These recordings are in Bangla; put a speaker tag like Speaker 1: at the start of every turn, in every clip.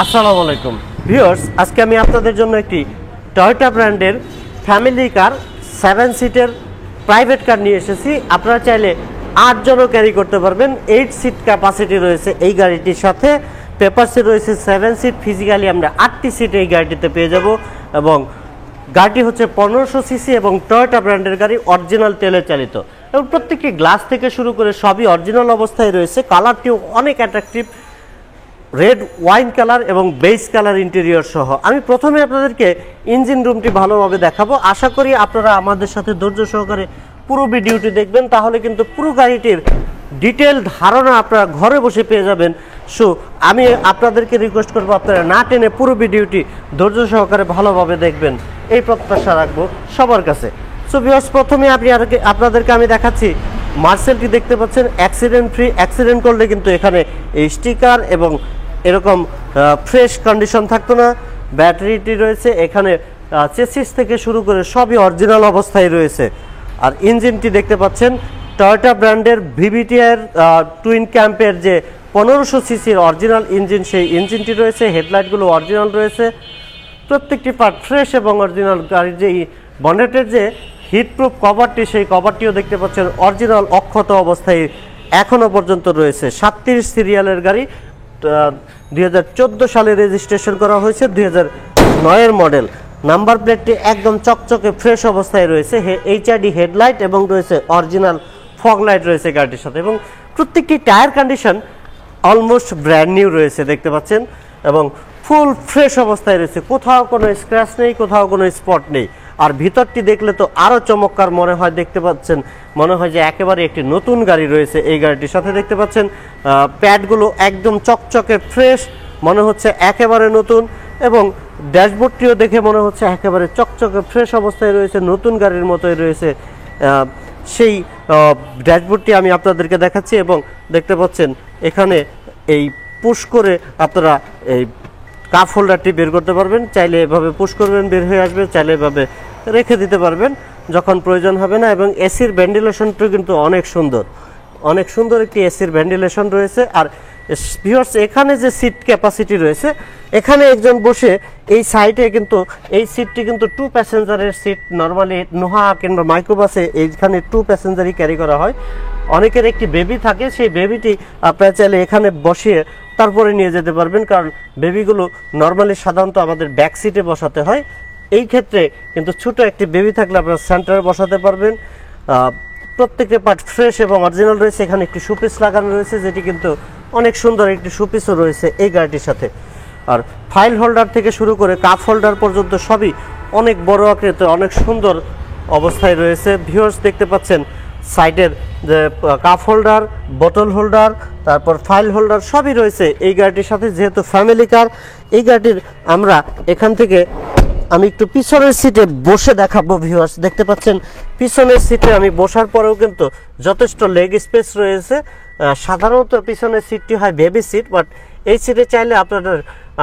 Speaker 1: আসসালামু আলাইকুম ভিউয়ার্স, আজকে আমি আপনাদের জন্য একটি টয়োটা ব্র্যান্ডের ফ্যামিলি কার 7 সিটের প্রাইভেট কার নিয়ে এসেছি। আপনারা চাইলে 8 জনও ক্যারি করতে পারবেন। 8 সিট ক্যাপাসিটি রয়েছে এই গাড়িটির সাথে। পেপারসে রয়েছে 7 সিট, ফিজিক্যালি আমরা 8টি সিট এই গাড়িটিতে পেয়ে যাব। এবং গাড়িটি হচ্ছে 1500 সিসি এবং টয়োটা ব্র্যান্ডের গাড়ি, অরিজিনাল তেলে চালিত এবং প্রত্যেকটি গ্লাস থেকে শুরু করে সবই অরিজিনাল অবস্থায় রয়েছে। কালারটিও অনেক অ্যাট্রাকটিভ, রেড ওয়াইন কালার এবং বেজ কালার ইন্টেরিয়র সহ। আমি প্রথমে আপনাদেরকে ইঞ্জিন রুমটি ভালোভাবে দেখাবো। আশা করি আপনারা আমাদের সাথে ধৈর্য সহকারে পুরো ভিডিওটি দেখবেন, তাহলে কিন্তু পুরো গাড়িটির ডিটেল ধারণা আপনারা ঘরে বসে পেয়ে যাবেন। সো আমি আপনাদেরকে রিকোয়েস্ট করবো আপনারা না টেনে পুরো ভিডিওটি ধৈর্য সহকারে ভালোভাবে দেখবেন, এই প্রত্যাশা রাখবো সবার কাছে। সো ভিউয়ার্স, প্রথমে আপনাদেরকে আমি দেখাচ্ছি মার্সেলটি দেখতে পাচ্ছেন অ্যাক্সিডেন্ট ফ্রি। অ্যাক্সিডেন্ট করলে কিন্তু এখানে এই স্টিকার এবং এরকম ফ্রেশ কন্ডিশন থাকতো না। ব্যাটারিটি রয়েছে এখানে, চেসিস থেকে শুরু করে সবই অরিজিনাল অবস্থায় রয়েছে। আর ইঞ্জিনটি দেখতে পাচ্ছেন টয়োটা ব্র্যান্ডের ভিভিটিআর টুইন ক্যাম্পের যে 1500 সিসির অরিজিনাল ইঞ্জিন, সেই ইঞ্জিনটি রয়েছে। হেডলাইটগুলো অরিজিনাল রয়েছে, প্রত্যেকটি পার্ট ফ্রেশ এবং অরিজিনাল। গাড়ির যে বনেটের যে হিটপ্রুফ কভারটি, সেই কভারটিও দেখতে পাচ্ছেন অরিজিনাল অক্ষত অবস্থায় এখনও পর্যন্ত রয়েছে। 37 সিরিয়ালের গাড়ি, 2014 সালে রেজিস্ট্রেশন করা হয়েছে, 2009 মডেল। নাম্বার প্লেটটি একদম চকচকে ফ্রেশ অবস্থায় রয়েছে। এইচআইডি হেডলাইট এবং রয়েছে অরিজিনাল ফগ লাইট রয়েছে গাড়িটির সাথে। এবং প্রত্যেকটি tyre condition almost brand new রয়েছে দেখতে পাচ্ছেন, এবং ফুল ফ্রেশ অবস্থায় রয়েছে। কোথাও কোনো স্ক্র্যাচ নেই, কোথাও কোনো স্পট নেই। আর ভিতরটি দেখলে তো আরও চমৎকার মনে হয়, দেখতে পাচ্ছেন মনে হয় যে একেবারে একটি নতুন গাড়ি রয়েছে এই গাড়িটির সাথে। দেখতে পাচ্ছেন প্যাডগুলো একদম চকচকে ফ্রেশ, মনে হচ্ছে একেবারে নতুন। এবং ড্যাশবোর্ডটিও দেখে মনে হচ্ছে একেবারে চকচকে ফ্রেশ অবস্থায় রয়েছে, নতুন গাড়ির মতোই রয়েছে। সেই ড্যাশবোর্ডটি আমি আপনাদেরকে দেখাচ্ছি। এবং দেখতে পাচ্ছেন এখানে এই পুশ করে আপনারা এই কাপ হোল্ডারটি বের করতে পারবেন। চাইলে এভাবে পুশ করবেন, বের হয়ে আসবে, চাইলে এভাবে রেখে দিতে পারবেন যখন প্রয়োজন হবে না। এবং এসির ভেন্টিলেশনটিও কিন্তু অনেক সুন্দর, অনেক সুন্দর একটি এসির ভেন্টিলেশন রয়েছে। আর ভিউয়ার্স, এখানে যে সিট ক্যাপাসিটি রয়েছে, এখানে একজন বসে এই সাইডে কিন্তু এই সিটটি কিন্তু 2 প্যাসেঞ্জারের সিট। নর্মালি নোহা কিংবা মাইক্রোবাসে এইখানে 2 প্যাসেঞ্জারই ক্যারি করা হয়। অনেকের একটি বেবি থাকে, সেই বেবিটি আপনারা চাইলে এখানে বসিয়ে তারপরে নিয়ে যেতে পারবেন, কারণ বেবিগুলো নর্মালি সাধারণত আমাদের ব্যাক সিটে বসাতে হয়। এই ক্ষেত্রে কিন্তু ছোট একটি বেবি থাকলে আপনারা সেন্টারে বসাতে পারবেন। প্রত্যেকটা পার্ট ফ্রেশ এবং অরিজিনাল রয়েছে। এখানে একটি শোপিস লাগানো রয়েছে, যেটি কিন্তু অনেক সুন্দর একটি শোপিসও রয়েছে এই গাড়িটির সাথে। আর ফাইল হোল্ডার থেকে শুরু করে কাপ হোল্ডার পর্যন্ত সবই অনেক বড় আকৃতির, অনেক সুন্দর অবস্থায় রয়েছে। ভিউয়ার্স, দেখতে পাচ্ছেন সাইডের যে কাপ হোল্ডার, বোতল হোল্ডার, তারপর ফাইল হোল্ডার সবই রয়েছে এই গাড়িটির সাথে। যেহেতু ফ্যামিলি কার, এই গাড়িটির আমরা এখান থেকে আমি একটু পিছনের সিটে বসে দেখাবো। ভিউয়ার্স, দেখতে পাচ্ছেন পিছনের সিটে আমি বসার পরেও কিন্তু যথেষ্ট লেগ স্পেস রয়েছে। সাধারণত পিছনের সিটটি হয় বেবি সিট, বাট এই সিটে চাইলে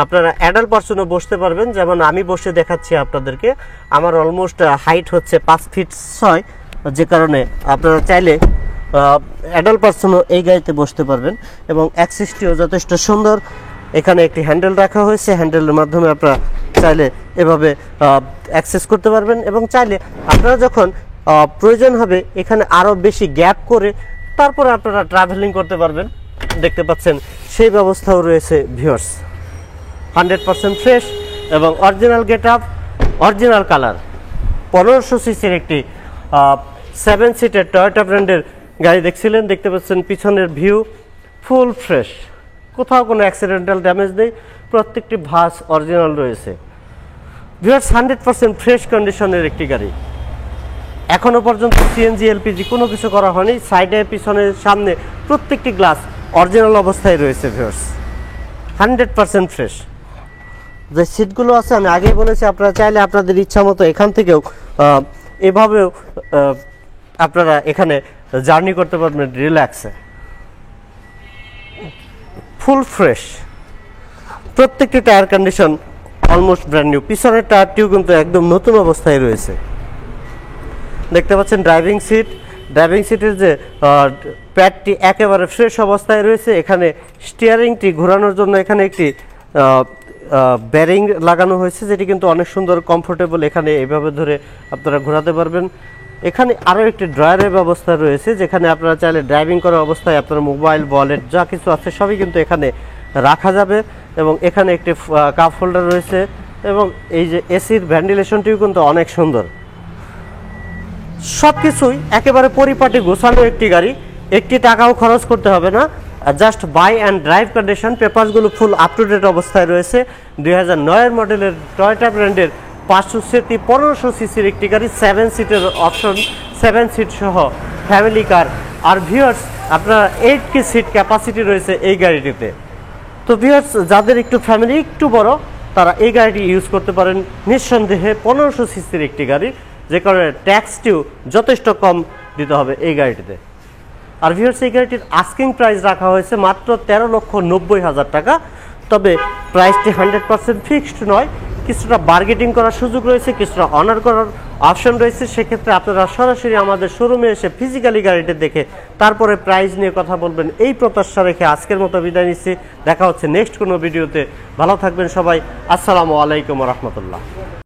Speaker 1: আপনারা অ্যাডাল্ট পার্সনও বসতে পারবেন। যেমন আমি বসে দেখাচ্ছি আপনাদেরকে, আমার অলমোস্ট হাইট হচ্ছে 5 ফিট 6, যে কারণে আপনারা চাইলে অ্যাডাল্ট পার্সনও এই গাড়িতে বসতে পারবেন। এবং অ্যাক্সেসটিও যথেষ্ট সুন্দর। এখানে একটি হ্যান্ডেল রাখা হয়েছে, হ্যান্ডেলের মাধ্যমে আপনারা চাইলে এভাবে অ্যাক্সেস করতে পারবেন। এবং চাইলে আপনারা যখন প্রয়োজন হবে এখানে আরও বেশি গ্যাপ করে তারপরে আপনারা ট্রাভেলিং করতে পারবেন। দেখতে পাচ্ছেন সেই ব্যবস্থাও রয়েছে। ভিউয়ার্স, 100% ফ্রেশ এবং original get up, original colour. 1500 সিসির একটি 7 সিটের টয়োটা ব্র্যান্ডের গাড়ি দেখছিলেন। দেখতে পাচ্ছেন পিছনের ভিউ ফুল ফ্রেশ, কোথাও কোনো অ্যাক্সিডেন্টাল ড্যামেজ নেই, প্রত্যেকটি ভাস অরিজিনাল রয়েছে। ভিউয়ার্স, 100% ফ্রেশ কন্ডিশনের একটি গাড়ি। এখনো পর্যন্ত সিএনজি এলপিজি কোনো কিছু করা হয়নি। সাইডে, পিছনে, সামনে প্রত্যেকটি গ্লাস অরিজিনাল অবস্থায় রয়েছে। Viewers, 100% fresh. যে সিটগুলো আছে আমি আগেই বলেছি, আপনারা চাইলে আপনাদের ইচ্ছা মতো এখান থেকেও এভাবেও আপনারা এখানে জার্নি করতে পারবেন রিল্যাক্সে। ফুল ফ্রেশ, প্রত্যেকটি tyre condition almost brand new. পিছনের টায়ারটিও কিন্তু একদম নতুন অবস্থায় রয়েছে। দেখতে পাচ্ছেন ড্রাইভিং সিটের যে প্যাডটি একেবারে ফ্রেশ অবস্থায় রয়েছে। এখানে স্টিয়ারিংটি ঘোরানোর জন্য এখানে একটি ব্যারিং লাগানো হয়েছে, যেটি কিন্তু অনেক সুন্দর কমফোর্টেবল। এখানে এভাবে ধরে আপনারা ঘোরাতে পারবেন। এখানে আরও একটি ড্রয়ারের ব্যবস্থা রয়েছে, যেখানে আপনারা চাইলে ড্রাইভিং করার অবস্থায় আপনার মোবাইল, ওয়ালেট যা কিছু আছে সবই কিন্তু এখানে রাখা যাবে। এবং এখানে একটি কাপ হোল্ডার রয়েছে, এবং এই যে এসির ভেন্টিলেশনটিও কিন্তু অনেক সুন্দর। সব কিছুই একেবারে পরিপাটি গোছানো একটি গাড়ি, একটি টাকাও খরচ করতে হবে না। Just buy and drive condition, পেপারসগুলো ফুল আপ টু ডেট অবস্থায় রয়েছে। 2009-এর মডেলের টয়োটা ব্র্যান্ডের 51500 সিসির একটি গাড়ি, 7 সিটের অপশন, 7 সিট সহ ফ্যামিলি কার। আর ভিউয়ার্স, আপনার 8 কি সিট ক্যাপাসিটি রয়েছে এই গাড়িটিতে। তো ভিউয়ার্স, যাদের একটু ফ্যামিলি একটু বড়, তারা এই গাড়িটি ইউজ করতে পারেন। নিঃসন্দেহে 1500 সিসির একটি গাড়ি, যে কারণে ট্যাক্সটিও যথেষ্ট কম দিতে হবে এই গাড়িটিতে। আর ভিউয়ার্স, এই গাড়িটির আস্কিং প্রাইস রাখা হয়েছে মাত্র 13,90,000 টাকা। তবে প্রাইসটি 100% ফিক্সড নয়, কিছুটা বার্গেটিং করার সুযোগ রয়েছে, কিছুটা অনার করার অপশন রয়েছে। সেক্ষেত্রে আপনারা সরাসরি আমাদের শোরুমে এসে ফিজিক্যালি গাড়িটি দেখে তারপরে প্রাইস নিয়ে কথা বলবেন, এই প্রত্যাশা রেখে আজকের মতো বিদায় নিচ্ছি। দেখা হচ্ছে নেক্সট কোনো ভিডিওতে। ভালো থাকবেন সবাই। আসসালামু আলাইকুম রহমতুল্লাহ।